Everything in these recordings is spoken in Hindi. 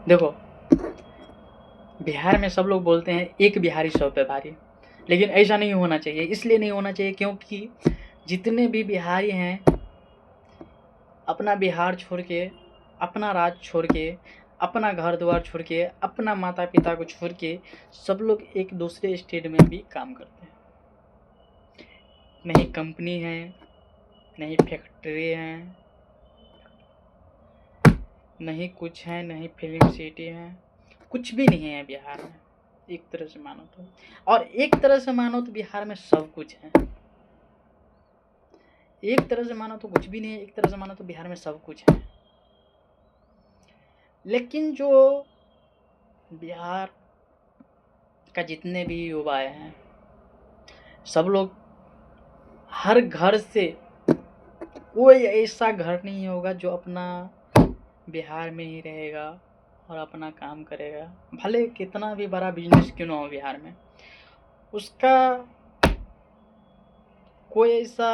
देखो, बिहार में सब लोग बोलते हैं एक बिहारी 100 पे भारी, लेकिन ऐसा नहीं होना चाहिए। इसलिए नहीं होना चाहिए क्योंकि जितने भी बिहारी हैं, अपना बिहार छोड़ के, अपना राज्य छोड़ के, अपना घर द्वार छोड़ के, अपना माता पिता को छोड़ के सब लोग एक दूसरे स्टेट में भी काम करते हैं। नहीं कंपनी है, नहीं फैक्ट्री है, नहीं कुछ है, नहीं फिल्म सिटी है, कुछ भी नहीं है बिहार में एक तरह से मानो तो। और एक तरह से मानो तो बिहार में सब कुछ है। एक तरह से मानो तो कुछ भी नहीं है, एक तरह से मानो तो बिहार में सब कुछ है। लेकिन जो बिहार का जितने भी युवा हैं, सब लोग, हर घर से कोई ऐसा घर नहीं होगा जो अपना बिहार में ही रहेगा और अपना काम करेगा। भले कितना भी बड़ा बिजनेस क्यों ना हो बिहार में, उसका कोई ऐसा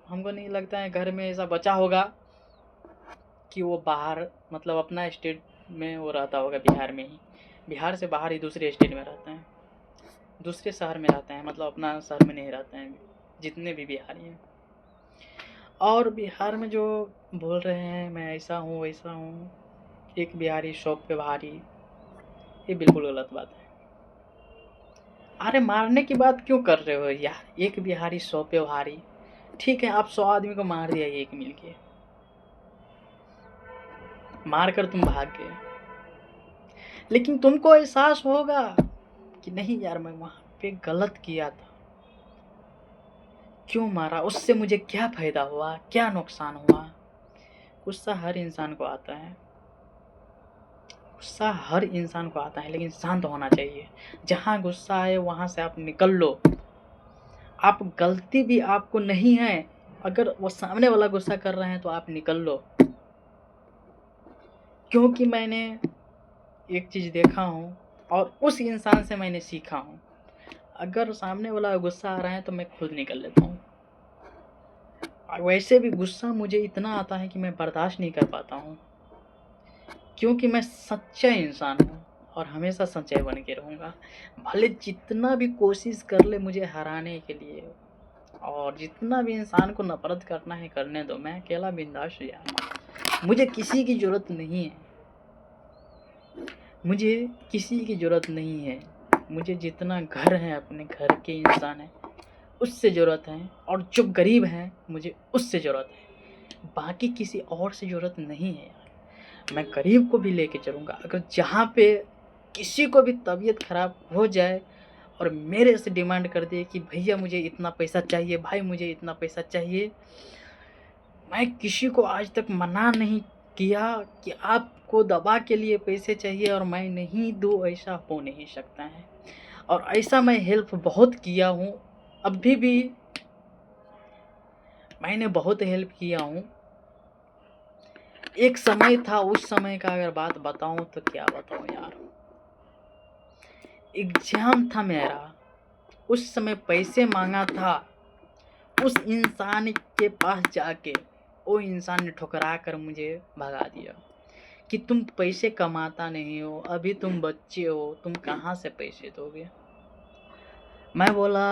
हमको नहीं लगता है घर में ऐसा बचा होगा कि वो बाहर, मतलब अपना स्टेट में वो रहता होगा बिहार में ही, बिहार से बाहर ही दूसरे स्टेट में रहते हैं, दूसरे शहर में रहते हैं, मतलब अपना शहर में नहीं रहते हैं जितने भी बिहारी हैं। और बिहार में जो बोल रहे हैं मैं ऐसा हूँ वैसा हूँ, एक बिहारी 100 पे भारी, ये बिल्कुल गलत बात है। अरे मारने की बात क्यों कर रहे हो यार, एक बिहारी 100 पे भारी, ठीक है आप 100 आदमी को मार दिया एक मिलके, मार कर तुम भाग गए, लेकिन तुमको एहसास होगा कि नहीं यार मैं वहां पे गलत किया था, क्यों मारा, उससे मुझे क्या फायदा हुआ, क्या नुकसान हुआ। गुस्सा हर इंसान को आता है, गुस्सा हर इंसान को आता है, लेकिन शांत होना चाहिए। जहाँ गुस्सा आए वहाँ से आप निकल लो। आप गलती भी आपको नहीं है, अगर वो सामने वाला गुस्सा कर रहे हैं तो आप निकल लो। क्योंकि मैंने एक चीज़ देखा हूँ और उस इंसान से मैंने सीखा हूँ, अगर सामने वाला गुस्सा आ रहा है तो मैं खुद निकल लेता हूँ। वैसे भी गुस्सा मुझे इतना आता है कि मैं बर्दाश्त नहीं कर पाता हूँ, क्योंकि मैं सच्चा इंसान हूँ और हमेशा सच्चाई बन के रहूँगा। भले जितना भी कोशिश कर ले मुझे हराने के लिए, और जितना भी इंसान को नफरत करना है करने दो, मैं अकेला बिंदास यार, मुझे किसी की ज़रूरत नहीं है, मुझे किसी की ज़रूरत नहीं है। मुझे जितना घर है अपने घर के इंसान है उससे ज़रूरत है, और जो गरीब हैं मुझे उससे ज़रूरत है, बाकी किसी और से ज़रूरत नहीं है यार। मैं गरीब को भी लेके चलूँगा, अगर जहाँ पे किसी को भी तबीयत ख़राब हो जाए और मेरे से डिमांड कर दे कि भैया मुझे इतना पैसा चाहिए, भाई मुझे इतना पैसा चाहिए, मैं किसी को आज तक मना नहीं किया कि आपको दवा के लिए पैसे चाहिए और मैं नहीं दूँ, ऐसा हो नहीं सकता है। और ऐसा मैं हेल्प बहुत किया हूँ, अभी भी मैंने बहुत हेल्प किया हूँ। एक समय था, उस समय का अगर बात बताऊँ तो क्या बताऊँ यार, एग्जाम था मेरा, उस समय पैसे मांगा था, उस इंसान के पास जाके वो इंसान ने ठुकरा कर मुझे भगा दिया कि तुम पैसे कमाता नहीं हो, अभी तुम बच्चे हो, तुम कहाँ से पैसे दोगे। मैं बोला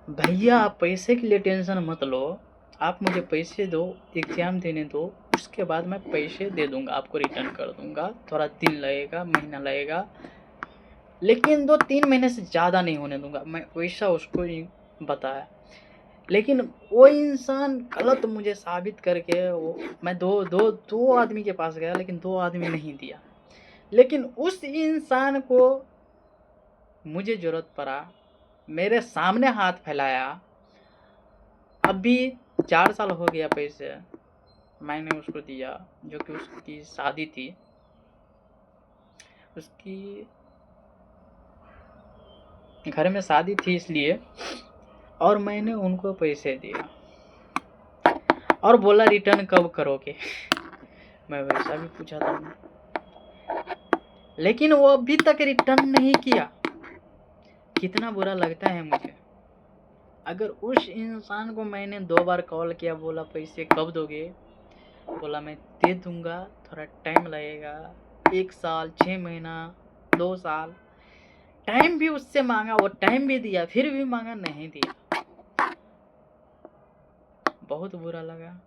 भैया आप पैसे के लिए टेंशन मत लो, आप मुझे पैसे दो, एग्ज़ाम देने दो, उसके बाद मैं पैसे दे दूँगा, आपको रिटर्न कर दूँगा, थोड़ा दिन लगेगा, महीना लगेगा, लेकिन 2-3 महीने से ज़्यादा नहीं होने दूँगा, मैं वैसा उसको ही बताया। लेकिन वो इंसान गलत मुझे साबित करके, वो मैं दो आदमी के पास गया, लेकिन 2 आदमी नहीं दिया, लेकिन उस इंसान को मुझे ज़रूरत पड़ा, मेरे सामने हाथ फैलाया, अभी 4 साल हो गया पैसे मैंने उसको दिया, जो कि उसकी शादी थी, उसकी घर में शादी थी इसलिए, और मैंने उनको पैसे दिया और बोला रिटर्न कब करोगे। मैं वैसा भी पूछा था, लेकिन वो अभी तक रिटर्न नहीं किया। कितना बुरा लगता है मुझे। अगर उस इंसान को मैंने 2 बार कॉल किया, बोला पैसे कब दोगे, बोला मैं दे दूंगा, थोड़ा टाइम लगेगा, 1 साल, 6 महीना, 2 साल टाइम भी उससे मांगा, वो टाइम भी दिया, फिर भी मांगा, नहीं दिया। बहुत बुरा लगा,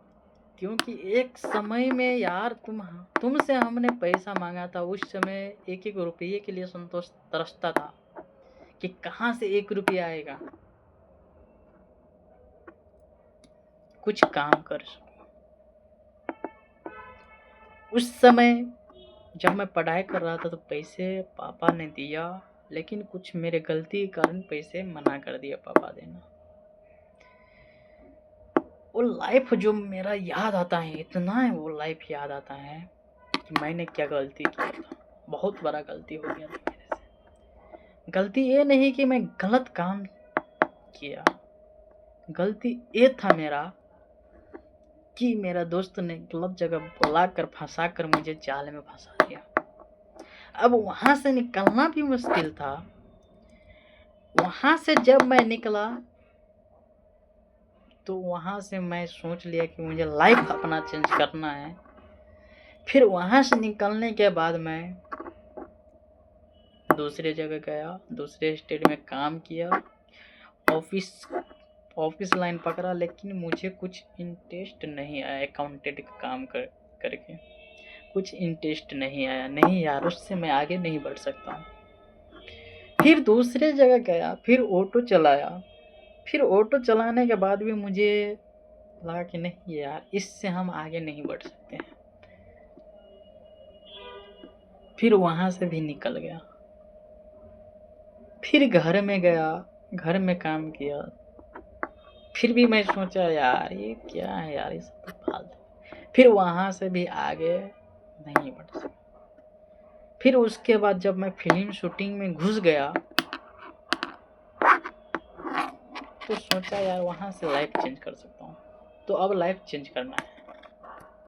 क्योंकि एक समय में यार तुमसे हमने पैसा मांगा था। उस समय 1-1 रुपये के लिए संतोष तरसता था कि कहाँ से 1 रुपया आएगा, कुछ काम कर सकूं। उस समय जब मैं पढ़ाई कर रहा था तो पैसे पापा ने दिया, लेकिन कुछ मेरे गलती के कारण पैसे मना कर दिया पापा देना। वो लाइफ जो मेरा याद आता है, इतना है वो लाइफ याद आता है कि मैंने क्या गलती किया था। बहुत बड़ा गलती हो गया था मेरे से। गलती ये नहीं कि मैं गलत काम किया, गलती ये था मेरा कि मेरा दोस्त ने गलत जगह बुलाकर फंसा कर मुझे जाल में फंसा दिया। अब वहां से निकलना भी मुश्किल था। वहां से जब मैं निकला तो वहां से मैं सोच लिया कि मुझे लाइफ अपना चेंज करना है। फिर वहां से निकलने के बाद मैं दूसरे जगह गया, दूसरे स्टेट में काम किया, ऑफिस लाइन पकड़ा, लेकिन मुझे कुछ इंटरेस्ट नहीं आया। अकाउंटेंट का काम करके कुछ इंटरेस्ट नहीं आया। नहीं यार, उससे मैं आगे नहीं बढ़ सकता हूँ। फिर दूसरे जगह गया, फिर ऑटो चलाया। फिर ऑटो चलाने के बाद भी मुझे लगा कि नहीं यार, इससे हम आगे नहीं बढ़ सकते हैं। फिर वहां से भी निकल गया, फिर घर में गया, घर में काम किया। फिर भी मैं सोचा यार ये क्या है यार, ये सब तो फालतू। फिर वहां से भी आगे नहीं बढ़ सका। फिर उसके बाद जब मैं फिल्म शूटिंग में घुस गया तो सोचा यार वहां से लाइफ चेंज कर सकता हूँ। तो अब लाइफ चेंज करना है।